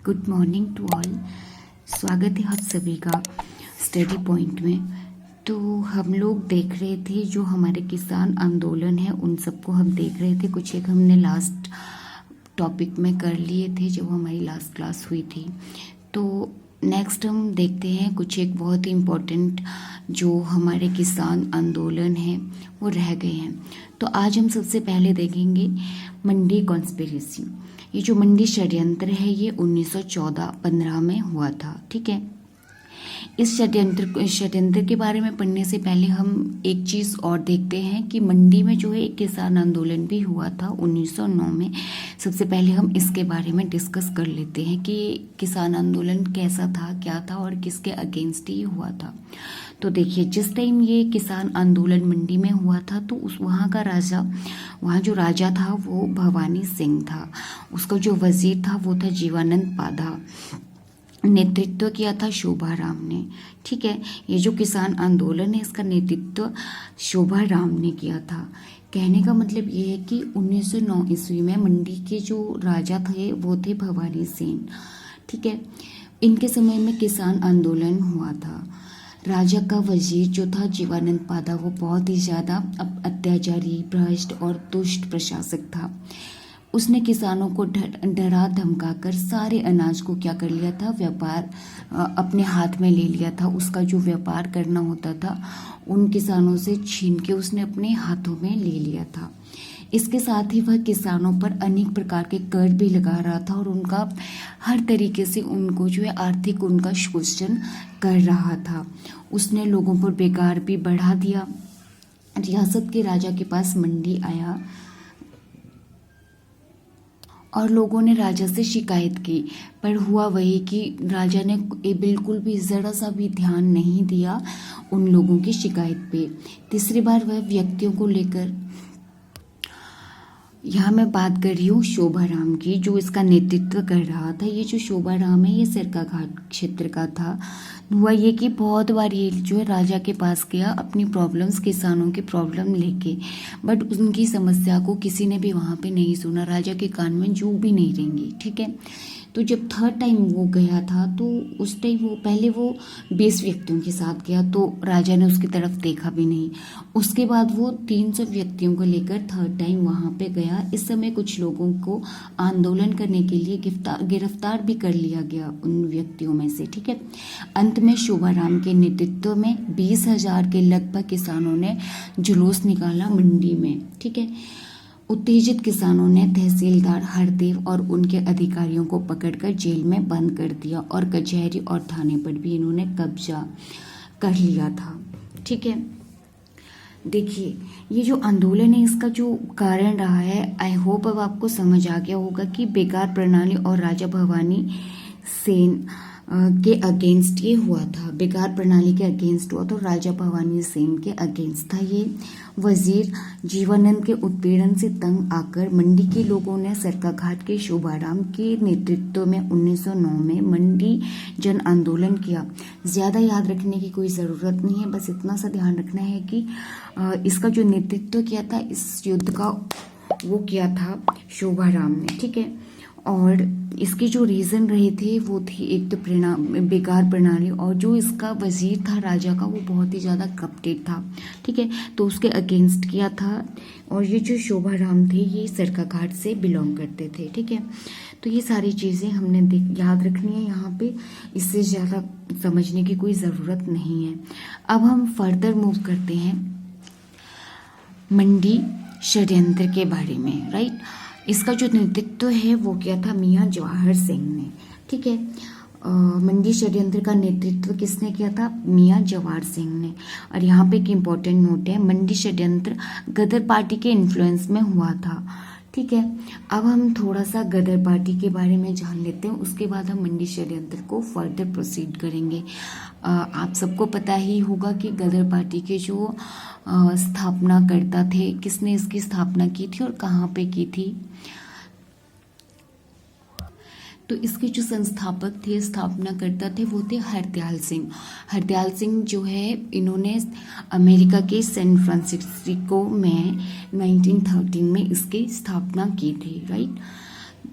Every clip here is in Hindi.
Good morning to all. स्वागत है आप सभी का स्टडी पॉइंट में। तो हम लोग देख रहे थे जो हमारे किसान आंदोलन है उन सबको हम देख रहे थे। कुछ एक हमने लास्ट टॉपिक में कर लिए थे जब हमारी लास्ट क्लास हुई थी। तो नेक्स्ट हम देखते हैं कुछ एक बहुत ही इम्पोर्टेंट जो हमारे किसान आंदोलन है वो रह गए हैं। तो आज हम सबसे पहले देखेंगे मंडी कॉन्स्पिरेसी। ये जो मंडी षड्यंत्र है ये 1914-15 में हुआ था। ठीक है, इस षड्यंत्र के बारे में पढ़ने से पहले हम एक चीज़ और देखते हैं कि मंडी में जो है एक किसान आंदोलन भी हुआ था 1909 में। सबसे पहले हम इसके बारे में डिस्कस कर लेते हैं कि किसान आंदोलन कैसा था, क्या था और किसके अगेंस्ट ही हुआ था। तो देखिए, जिस टाइम ये किसान आंदोलन मंडी में हुआ था तो वहाँ जो राजा था वो भवानी सिंह था। उसका जो वजीर था वो था जीवानंद पाधा। नेतृत्व किया था शोभा राम ने। ठीक है, ये जो किसान आंदोलन है इसका नेतृत्व शोभा राम ने किया था। कहने का मतलब ये है कि 1909 ईस्वी में मंडी के जो राजा थे वो थे भवानी सिंह। ठीक है, इनके समय में किसान आंदोलन हुआ था। राजा का वजीर जो था जीवानंद पाधा वो बहुत ही ज़्यादा अत्याचारी, भ्रष्ट और दुष्ट प्रशासक था। उसने किसानों को डरा धमका कर सारे अनाज को क्या कर लिया था, व्यापार अपने हाथ में ले लिया था। उसका जो व्यापार करना होता था उन किसानों से छीन के उसने अपने हाथों में ले लिया था। इसके साथ ही वह किसानों पर अनेक प्रकार के कर भी लगा रहा था और उनका हर तरीके से उनको जो है आर्थिक उनका शोषण कर रहा था। उसने लोगों पर बेकार भी बढ़ा दिया। रियासत के राजा के पास मंडी आया और लोगों ने राजा से शिकायत की, पर हुआ वही कि राजा ने बिल्कुल भी ज़रा सा भी ध्यान नहीं दिया उन लोगों की शिकायत पे। तीसरी बार वह व्यक्तियों को लेकर, यहाँ मैं बात कर रही हूँ शोभा राम की जो इसका नेतृत्व कर रहा था। ये जो शोभा राम है ये सरकाघाट क्षेत्र का था। हुआ ये कि बहुत बार ये जो है राजा के पास गया अपनी प्रॉब्लम्स, किसानों की प्रॉब्लम लेके, बट उनकी समस्या को किसी ने भी वहाँ पे नहीं सुना। राजा के कान में जू भी नहीं रहेंगी। ठीक है, तो जब थर्ड टाइम वो गया था तो उस टाइम वो पहले वो 20 व्यक्तियों के साथ गया तो राजा ने उसकी तरफ देखा भी नहीं। उसके बाद वो 300 व्यक्तियों को लेकर थर्ड टाइम वहाँ पे गया। इस समय कुछ लोगों को आंदोलन करने के लिए गिरफ्तार भी कर लिया गया उन व्यक्तियों में से। ठीक है, अंत में शोभा राम के नेतृत्व में 20,000 के लगभग किसानों ने जुलूस निकाला मंडी में। ठीक है, उत्तेजित किसानों ने तहसीलदार हरदेव और उनके अधिकारियों को पकड़कर जेल में बंद कर दिया और कचहरी और थाने पर भी इन्होंने कब्जा कर लिया था। ठीक है, देखिए ये जो आंदोलन है इसका जो कारण रहा है, आई होप अब आपको समझ आ गया होगा कि बेकार प्रणाली और राजा भवानी सेन के अगेंस्ट ये हुआ था। बेकार प्रणाली के अगेंस्ट हुआ तो राजा भवानी सेन के अगेंस्ट था। ये वजीर जीवानंद के उत्पीड़न से तंग आकर मंडी के लोगों ने सरकाघाट के शोभा राम के नेतृत्व में 1909 में मंडी जन आंदोलन किया। ज़्यादा याद रखने की कोई ज़रूरत नहीं है, बस इतना सा ध्यान रखना है कि इसका जो नेतृत्व किया था इस युद्ध का वो किया था शोभा राम ने। ठीक है, और इसके जो रीज़न रहे थे वो थी एक तो बेकार प्रणाली, और जो इसका वजीर था राजा का वो बहुत ही ज़्यादा करप्टेड था। ठीक है, तो उसके अगेंस्ट किया था। और ये जो शोभा राम थे ये सरकाघाट से बिलोंग करते थे। ठीक है, तो ये सारी चीज़ें हमने याद रखनी है यहाँ पे, इससे ज़्यादा समझने की कोई ज़रूरत नहीं है। अब हम फर्दर मूव करते हैं मंडी षड्यंत्र के बारे में। राइट, इसका जो नेतृत्व है वो किया था मियाँ जवाहर सिंह ने। ठीक है, मंडी षड्यंत्र का नेतृत्व किसने किया था? मियाँ जवाहर सिंह ने। और यहाँ पे एक इम्पोर्टेंट नोट है, मंडी षड्यंत्र गदर पार्टी के इन्फ्लुएंस में हुआ था। ठीक है, अब हम थोड़ा सा गदर पार्टी के बारे में जान लेते हैं, उसके बाद हम मंडी षड्यंत्र को फर्दर प्रोसीड करेंगे। आप सबको पता ही होगा कि गदर पार्टी के जो स्थापना करता थे, किसने इसकी स्थापना की थी और कहाँ पे की थी। तो इसके जो संस्थापक थे, स्थापना करता थे वो थे हरदयाल सिंह। हरदयाल सिंह जो है इन्होंने अमेरिका के सैन फ्रांसिस्को में 1913 में इसकी स्थापना की थी। राइट,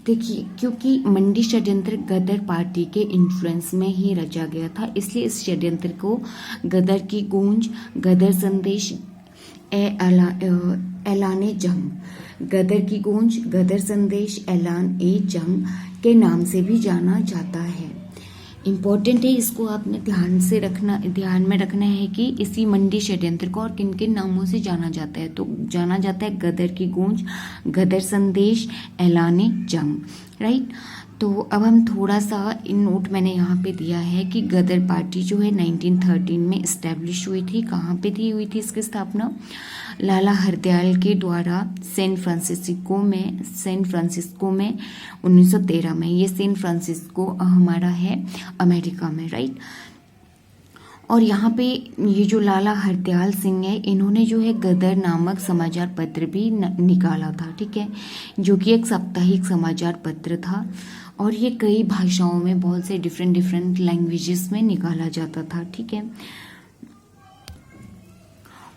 देखिए, क्योंकि मंडी षड्यंत्र गदर पार्टी के इन्फ्लुएंस में ही रचा गया था, इसलिए इस षड्यंत्र को गदर की गूंज, गदर संदेश, ऐलाने जंग, गदर की गूंज, गदर संदेश, ऐलान ए जंग के नाम से भी जाना जाता है। इम्पोर्टेंट है, इसको आपने ध्यान में रखना है कि इसी मंडी षड्यंत्र को और किन किन नामों से जाना जाता है। तो जाना जाता है गदर की गूंज, गदर संदेश, ऐलाने जंग, राइट। तो अब हम थोड़ा सा इन नोट मैंने यहाँ पे दिया है कि गदर पार्टी जो है 1913 में इस्टेब्लिश हुई थी। कहाँ पे हुई थी इसकी स्थापना? लाला हरदयाल के द्वारा सैन फ्रांसिस्को में 1913 में। ये सैन फ्रांसिस्को हमारा है अमेरिका में, राइट। और यहाँ पे ये जो लाला हरदयाल सिंह है, इन्होंने जो है गदर नामक समाचार पत्र भी निकाला था, ठीक है, जो कि एक साप्ताहिक समाचार पत्र था और ये कई भाषाओं में, बहुत से डिफरेंट लैंग्वेजेस में निकाला जाता था, ठीक है।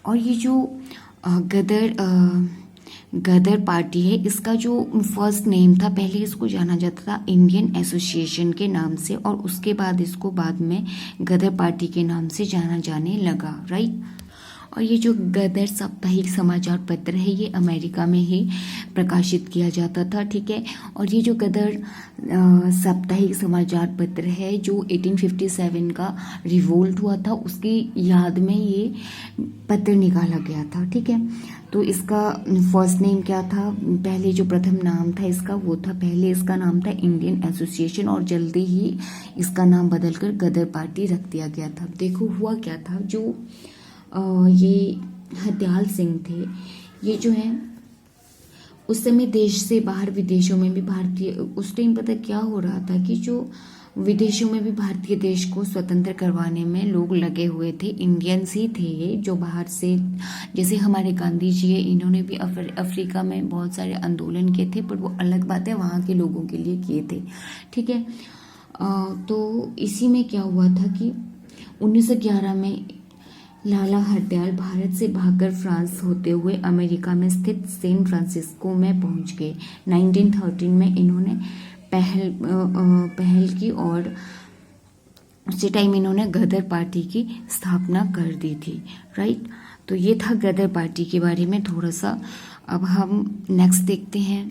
और ये जो गदर पार्टी है, इसका जो फर्स्ट नेम था, पहले इसको जाना जाता था इंडियन एसोसिएशन के नाम से और उसके बाद इसको बाद में गदर पार्टी के नाम से जाना जाने लगा, राइट। और ये जो गदर साप्ताहिक समाचार पत्र है, ये अमेरिका में ही प्रकाशित किया जाता था, ठीक है। और ये जो गदर साप्ताहिक समाचार पत्र है, जो 1857 का रिवोल्ट हुआ था, उसकी याद में ये पत्र निकाला गया था, ठीक है। तो इसका फर्स्ट नेम क्या था? पहले जो प्रथम नाम था इसका, वो था, पहले इसका नाम था इंडियन एसोसिएशन और जल्दी ही इसका नाम बदलकर गदर पार्टी रख दिया गया था। देखो हुआ क्या था, जो ये हरदयाल सिंह थे, ये जो है उस समय देश से बाहर विदेशों में भी भारतीय, उस टाइम पता क्या हो रहा था कि जो विदेशों में भी भारतीय देश को स्वतंत्र करवाने में लोग लगे हुए थे। इंडियंस ही थे ये जो बाहर से, जैसे हमारे गांधी जी है, इन्होंने भी अफ्रीका में बहुत सारे आंदोलन किए थे, पर वो अलग बात है, वहाँ के लोगों के लिए किए थे, ठीक है। तो इसी में क्या हुआ था कि 1911 में लाला हरदयाल भारत से भागकर फ्रांस होते हुए अमेरिका में स्थित सैन फ्रांसिस्को में पहुंच गए। 1913 में इन्होंने पहल की और उसी टाइम इन्होंने गदर पार्टी की स्थापना कर दी थी, राइट। तो ये था गदर पार्टी के बारे में थोड़ा सा। अब हम नेक्स्ट देखते हैं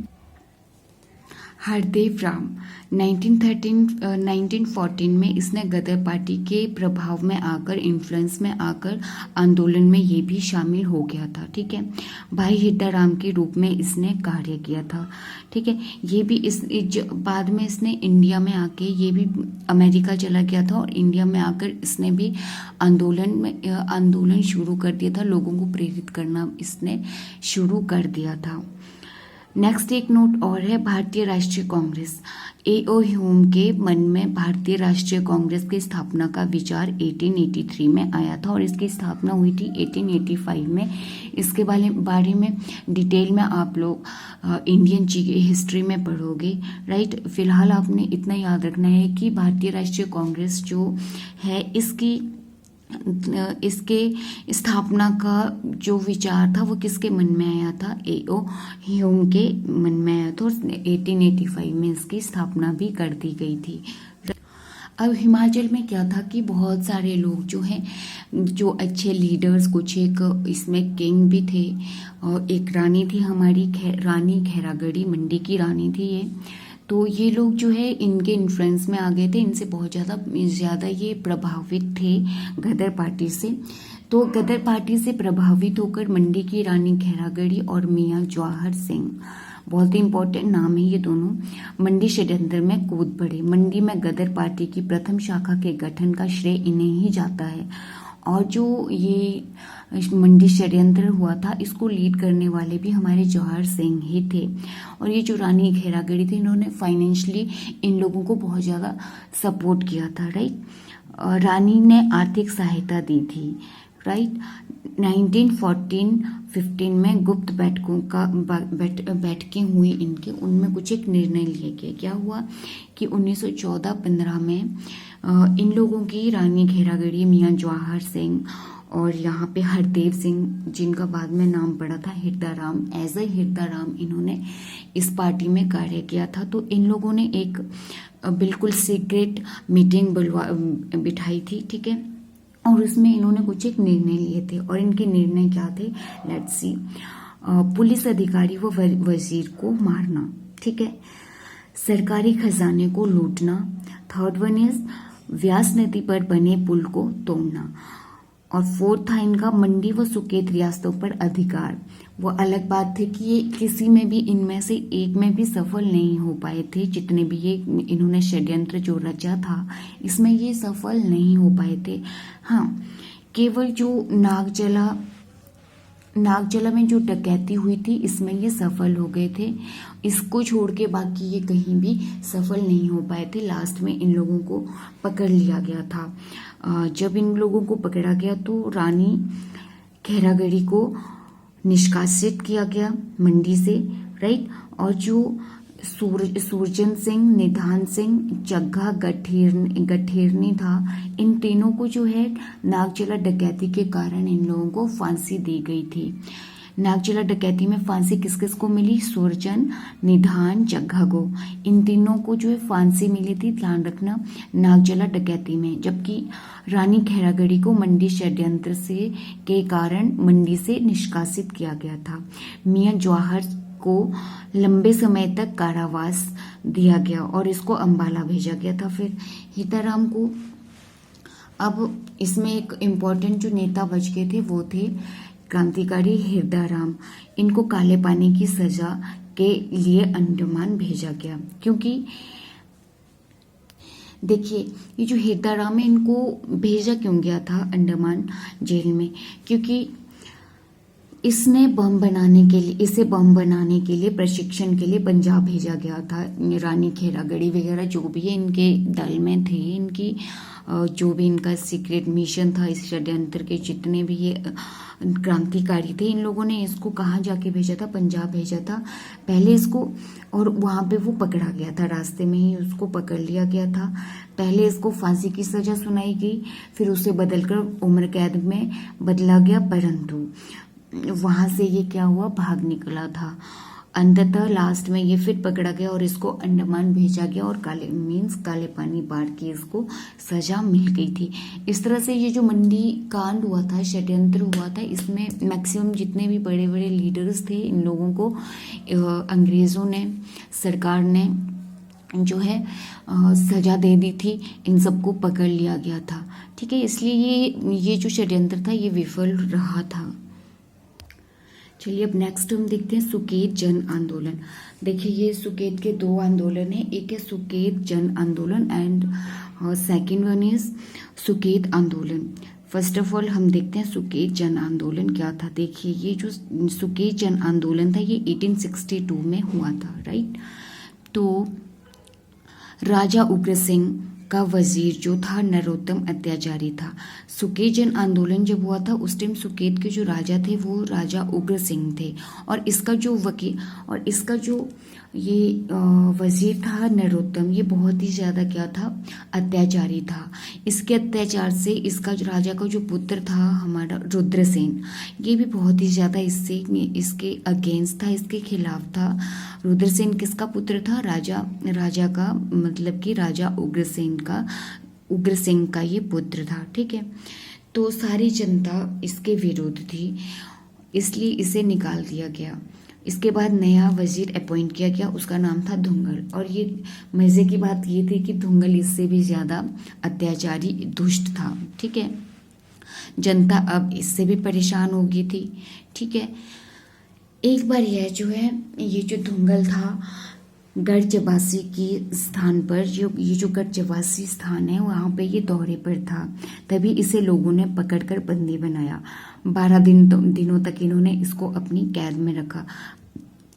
हरदेव राम। 1914 में इसने गदर पार्टी के प्रभाव में आकर, इन्फ्लुएंस में आकर आंदोलन में ये भी शामिल हो गया था, ठीक है। भाई हिद्दाराम के रूप में इसने कार्य किया था, ठीक है। ये भी बाद में इसने इंडिया में आके, ये भी अमेरिका चला गया था और इंडिया में आकर इसने भी आंदोलन शुरू कर दिया था, लोगों को प्रेरित करना इसने शुरू कर दिया था। नेक्स्ट एक नोट और है, भारतीय राष्ट्रीय कांग्रेस। A.O. ह्यूम के मन में भारतीय राष्ट्रीय कांग्रेस की स्थापना का विचार 1883 में आया था और इसकी स्थापना हुई थी 1885 में। इसके बारे में डिटेल में आप लोग इंडियन हिस्ट्री में पढ़ोगे, राइट। फिलहाल आपने इतना याद रखना है कि भारतीय राष्ट्रीय कांग्रेस जो है, इसके स्थापना का जो विचार था वो किसके मन में आया था? A.O. ह्यूम के मन में आया था और 1885 में इसकी स्थापना भी कर दी गई थी। अब हिमाचल में क्या था कि बहुत सारे लोग जो हैं, जो अच्छे लीडर्स, कुछ एक इसमें किंग भी थे और एक रानी थी हमारी, रानी खैरागढ़ी, मंडी की रानी थी ये। तो ये लोग जो है इनके इन्फ्लुएंस में आ गए थे, इनसे बहुत ज़्यादा ये प्रभावित थे गदर पार्टी से। तो गदर पार्टी से प्रभावित होकर मंडी की रानी खैरागढ़ी और मियाँ जवाहर सिंह, बहुत ही इंपॉर्टेंट नाम है ये दोनों, मंडी षड्यंत्र में कूद पड़े। मंडी में गदर पार्टी की प्रथम शाखा के गठन का श्रेय इन्हें ही जाता है और जो ये मंडी षड्यंत्र हुआ था, इसको लीड करने वाले भी हमारे जवाहर सिंह ही थे। और ये जो रानी खैरागढ़ी थी, इन्होंने फाइनेंशियली इन लोगों को बहुत ज़्यादा सपोर्ट किया था, राइट। रानी ने आर्थिक सहायता दी थी, राइट। 1914-15 में गुप्त बैठकें हुई इनके, उनमें कुछ एक निर्णय लिए गए। क्या हुआ कि 1914-15 में इन लोगों की, रानी खैरागढ़ी, मियाँ जवाहर सिंह और यहाँ पे हरदेव सिंह, जिनका बाद में नाम पड़ा था हिरदाराम, एज ए हिरदाराम इन्होंने इस पार्टी में कार्य किया था। तो इन लोगों ने एक बिल्कुल सीक्रेट मीटिंग बिठाई थी, ठीक है, और उसमें इन्होंने कुछ एक निर्णय लिए थे। और इनके निर्णय क्या थे, लेट्स सी। पुलिस अधिकारी व वजीर को मारना, ठीक है, सरकारी खजाने को लूटना, थर्ड वन इज व्यास नदी पर बने पुल को तोड़ना, और फोर्थ था इनका मंडी व सुकेत रियासतों पर अधिकार। वो अलग बात थी कि ये किसी में भी इनमें से एक में भी सफल नहीं हो पाए थे, जितने भी ये इन्होंने षड्यंत्र जो रचा था इसमें ये सफल नहीं हो पाए थे। हाँ, केवल जो नागचला में जो डकैती हुई थी इसमें ये सफल हो गए थे। इसको छोड़ के बाकी ये कहीं भी सफल नहीं हो पाए थे। लास्ट में इन लोगों को पकड़ लिया गया था। जब इन लोगों को पकड़ा गया तो रानी खैरागढ़ी को निष्कासित किया गया मंडी से, राइट। और जो सूरजन सिंह, निधान सिंह, जग्गा गठेरनी था, इन तीनों को जो है नागचला डकैती के कारण इन लोगों को फांसी दी गई थी। नागचला डकैती में फांसी किस किस को मिली, सूरजन, निधान, जग्गा को, इन तीनों को जो है फांसी मिली थी, ध्यान रखना, नागचला डकैती में। जबकि रानी खैरागढ़ी को मंडी षड्यंत्र से के कारण मंडी से निष्कासित किया गया था। मियां जवाहर को लंबे समय तक कारावास दिया गया और इसको अंबाला भेजा गया था। फिर हिताराम को, अब इसमें एक इम्पोर्टेंट जो नेता बच गए थे वो थे क्रांतिकारी हिरदाराम। इनको काले पानी की सजा के लिए अंडमान भेजा गया, क्योंकि देखिए ये जो हिरदाराम है इनको भेजा क्यों गया था अंडमान जेल में, क्योंकि इसे बम बनाने के लिए प्रशिक्षण के लिए पंजाब भेजा गया था। रानी खैरागढ़ी वगैरह जो भी है इनके दल में थे, इनकी जो भी इनका सीक्रेट मिशन था, इस षड्यंत्र के जितने भी ये क्रांतिकारी थे, इन लोगों ने इसको कहाँ जाके भेजा था, पंजाब भेजा था पहले इसको, और वहाँ पे वो पकड़ा गया था, रास्ते में ही उसको पकड़ लिया गया था। पहले इसको फांसी की सजा सुनाई गई, फिर उसे बदलकर उम्र कैद में बदला गया, परंतु वहां से ये क्या हुआ, भाग निकला था। अंततः लास्ट में ये फिर पकड़ा गया और इसको अंडमान भेजा गया और काले पानी बाढ़ की इसको सजा मिल गई थी। इस तरह से ये जो मंडी कांड हुआ था, षड्यंत्र हुआ था, इसमें मैक्सिमम जितने भी बड़े बड़े लीडर्स थे इन लोगों को अंग्रेजों ने, सरकार ने जो है सजा दे दी थी, इन सबको पकड़ लिया गया था, ठीक है। इसलिए ये जो षड्यंत्र था ये विफल रहा था। चलिए अब नेक्स्ट हम देखते हैं सुकेत जन आंदोलन। देखिए ये सुकेत के दो आंदोलन है, एक है सुकेत जन आंदोलन and second one is Suket आंदोलन। फर्स्ट ऑफ ऑल हम देखते हैं सुकेत जन आंदोलन क्या था। देखिए ये जो सुकेत जन आंदोलन था ये 1862 में हुआ था, राइट। तो राजा उग्र सिंह का वजीर जो था नरोत्तम अत्याचारी था। सुकेत जन आंदोलन जब हुआ था उस टाइम सुकेत के जो राजा थे वो राजा उग्र सिंह थे, और इसका जो ये वजीर था नरोत्तम, ये बहुत ही ज्यादा क्या था, अत्याचारी था। इसके अत्याचार से इसका जो राजा का जो पुत्र था हमारा रुद्रसेन, ये भी बहुत ही ज्यादा इसके अगेंस्ट था, इसके खिलाफ था। रुद्रसेन किसका पुत्र था, राजा का मतलब कि राजा उग्र सिंह का ये पुत्र था, ठीक है। तो सारी जनता इसके विरुद्ध थी, इसलिए इसे निकाल दिया गया। इसके बाद नया वजीर अपॉइंट किया गया, उसका नाम था धुंगल। और ये मजे की बात ये थी कि धुंगल इससे भी ज्यादा अत्याचारी दुष्ट था, ठीक है। जनता अब इससे भी परेशान हो गई थी, ठीक है। एक बार यह जो है ये जो धुंगल था गढ़ चबासी की स्थान पर, ये जो गढ़ चबासी स्थान है वहाँ पे ये दौरे पर था, तभी इसे लोगों ने पकड़कर बंदी बनाया। 12 दिनों तक इन्होंने इसको अपनी कैद में रखा,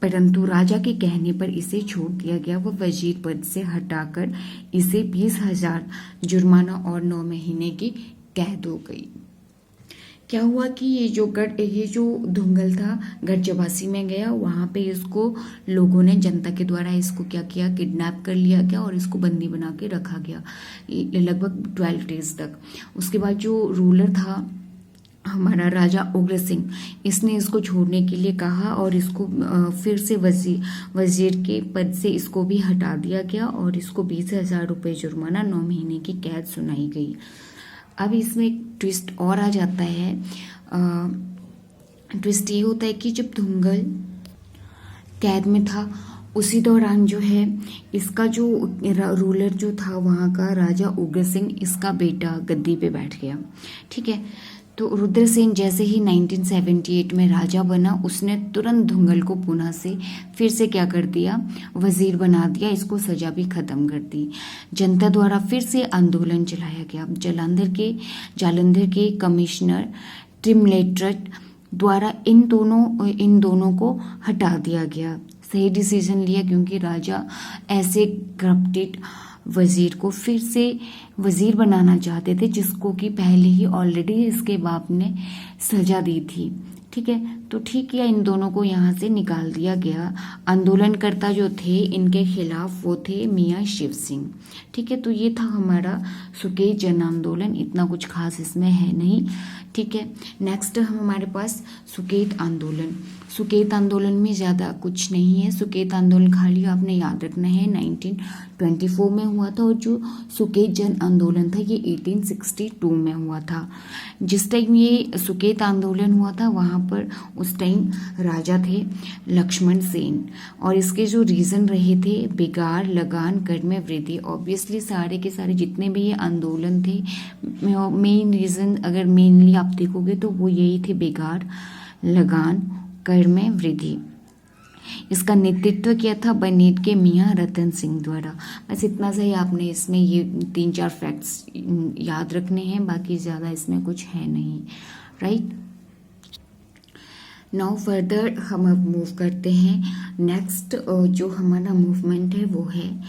परंतु राजा के कहने पर इसे छोड़ दिया गया। वह वजीर पद से हटाकर इसे 20,000 जुर्माना और 9 महीने की कैद हो गई। क्या हुआ कि ये जो धुंगल था गढ़ चबासी में गया, वहां पे इसको लोगों ने, जनता के द्वारा इसको क्या किया, किडनैप कर लिया गया और इसको बंदी बना के रखा गया लगभग 12 डेज तक। उसके बाद जो रूलर था हमारा राजा उग्र सिंह, इसने इसको छोड़ने के लिए कहा और इसको फिर से वजीर के पद से इसको भी हटा दिया गया और इसको 20,000 रुपये जुर्माना, 9 महीने की कैद सुनाई गई। अब इसमें एक ट्विस्ट और आ जाता है। ट्विस्ट ये होता है कि जब धुंगल कैद में था उसी दौरान जो है इसका जो रूलर जो था वहाँ का राजा उग्र सिंह, इसका बेटा गद्दी पे बैठ गया। ठीक है, तो रुद्रसेन जैसे ही 1978 में राजा बना, उसने तुरंत धुंगल को पुनः से फिर से क्या कर दिया, वजीर बना दिया, इसको सजा भी खत्म कर दी। जनता द्वारा फिर से आंदोलन चलाया गया। जालंधर के कमिश्नर ट्रिमलेट्रट द्वारा इन दोनों को हटा दिया गया। सही डिसीजन लिया, क्योंकि राजा ऐसे करप्टेड वजीर को फिर से वजीर बनाना चाहते थे, जिसको कि पहले ही ऑलरेडी इसके बाप ने सजा दी थी। ठीक है, तो ठीक है, इन दोनों को यहाँ से निकाल दिया गया। आंदोलनकर्ता जो थे इनके खिलाफ वो थे मियाँ शिव सिंह। ठीक है, तो ये था हमारा सुकेत जन आंदोलन, इतना कुछ खास इसमें है नहीं। ठीक है, नेक्स्ट हमारे पास सुकेत आंदोलन। सुकेत आंदोलन में ज़्यादा कुछ नहीं है। सुकेत आंदोलन खाली आपने याद रखना है 1924 में हुआ था, और जो सुकेत जन आंदोलन था ये 1862 में हुआ था। जिस टाइम ये सुकेत आंदोलन हुआ था वहाँ पर उस टाइम राजा थे लक्ष्मण सेन, और इसके जो रीज़न रहे थे बिगाड़, लगान, कर में वृद्धि। ऑब्वियसली सारे के सारे जितने भी ये आंदोलन थे, मेन रीज़न अगर मेनली आप देखोगे तो वो यही थे, बिगाड़, लगान, कर में वृद्धि। इसका नेतृत्व किया था बनेट के मियाँ रतन सिंह द्वारा। बस इतना सा ही आपने इसमें ये 3-4 फैक्ट्स याद रखने हैं, बाकी ज़्यादा इसमें कुछ है नहीं। राइट, नाउ फर्दर हम अब मूव करते हैं। नेक्स्ट जो हमारा मूवमेंट है वो है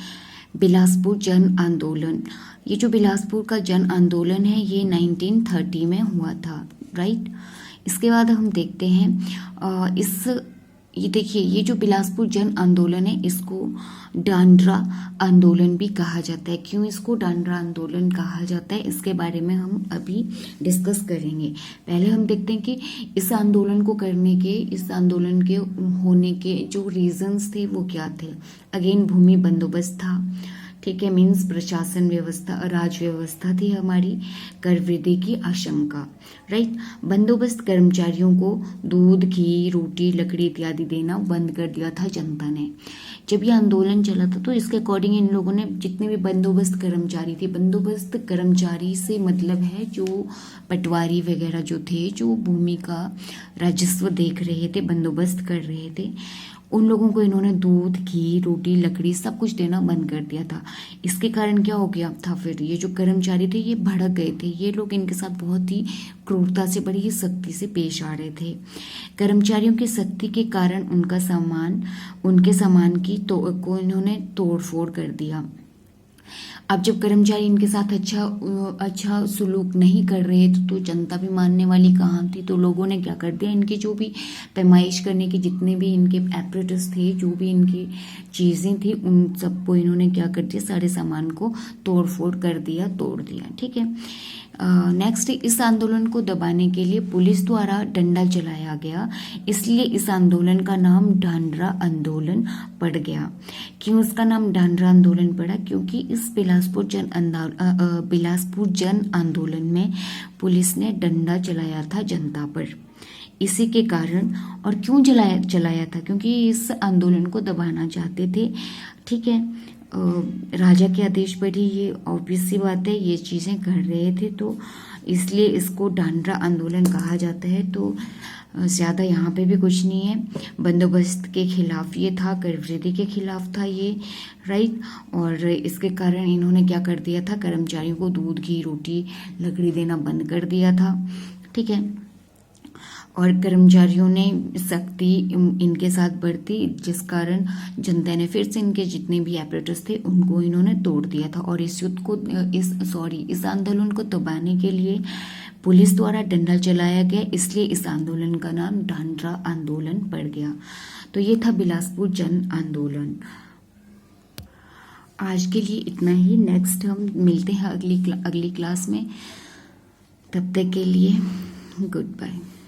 बिलासपुर जन आंदोलन। ये जो बिलासपुर का जन आंदोलन है ये 1930 में हुआ था। राइट, इसके बाद हम देखते हैं ये देखिए, ये जो बिलासपुर जन आंदोलन है इसको डांडरा आंदोलन भी कहा जाता है। क्यों इसको डांडरा आंदोलन कहा जाता है इसके बारे में हम अभी डिस्कस करेंगे। पहले हम देखते हैं कि इस आंदोलन के होने के जो रीजंस थे वो क्या थे। अगेन भूमि बंदोबस्त था। ठीक है, मीन्स प्रशासन व्यवस्था, राज व्यवस्था थी हमारी, कर वृद्धि की आशंका। राइट, बंदोबस्त कर्मचारियों को दूध, घी, रोटी, लकड़ी इत्यादि देना बंद कर दिया था जनता ने। जब ये आंदोलन चला था तो इसके अकॉर्डिंग इन लोगों ने जितने भी बंदोबस्त कर्मचारी थे, बंदोबस्त कर्मचारी से मतलब है जो पटवारी वगैरह जो थे, जो भूमि का राजस्व देख रहे थे, बंदोबस्त कर रहे थे, उन लोगों को इन्होंने दूध, घी, रोटी, लकड़ी सब कुछ देना बंद कर दिया था। इसके कारण क्या हो गया था, फिर ये जो कर्मचारी थे ये भड़क गए थे। ये लोग इनके साथ बहुत ही क्रूरता से, बड़ी ही सख्ती से पेश आ रहे थे। कर्मचारियों की सख्ती के कारण उनके सामान को इन्होंने तोड़ फोड़ कर दिया। अब जब कर्मचारी इनके साथ अच्छा सुलूक नहीं कर रहे तो जनता भी मानने वाली कहाँ थी। तो लोगों ने क्या कर दिया, इनके जो भी पैमाइश करने के जितने भी इनके एपरेटस थे, जो भी इनकी चीज़ें थी, उन सबको इन्होंने क्या कर दिया, सारे सामान को तोड़ फोड़ कर दिया, तोड़ दिया। ठीक है, नेक्स्ट, इस आंदोलन को दबाने के लिए पुलिस द्वारा डंडा चलाया गया, इसलिए इस आंदोलन का नाम डांडरा आंदोलन पड़ गया। क्यों इसका नाम डांडरा आंदोलन पड़ा, क्योंकि इस बिलासपुर जन आंदोलन में पुलिस ने डंडा चलाया था जनता पर। इसी के कारण, और क्यों चलाया था, क्योंकि इस आंदोलन को दबाना चाहते थे। ठीक है, राजा के आदेश पर ही ये ऑब्वियस सी बात है ये चीज़ें कर रहे थे, तो इसलिए इसको डांडरा आंदोलन कहा जाता है। तो ज़्यादा यहाँ पे भी कुछ नहीं है। बंदोबस्त के खिलाफ ये था, कर वृद्धि के खिलाफ था ये। राइट, और इसके कारण इन्होंने क्या कर दिया था, कर्मचारियों को दूध, घी, रोटी, लकड़ी देना बंद कर दिया था। ठीक है, और कर्मचारियों ने सख्ती इनके साथ बरती, जिस कारण जनता ने फिर से इनके जितने भी एपरेटस थे उनको इन्होंने तोड़ दिया था। और इस आंदोलन को दबाने के लिए पुलिस द्वारा डंडा चलाया गया, इसलिए इस आंदोलन का नाम डांडरा आंदोलन पड़ गया। तो ये था बिलासपुर जन आंदोलन। आज के लिए इतना ही। नेक्स्ट हम मिलते हैं अगली क्लास में। तब तक के लिए गुड बाय।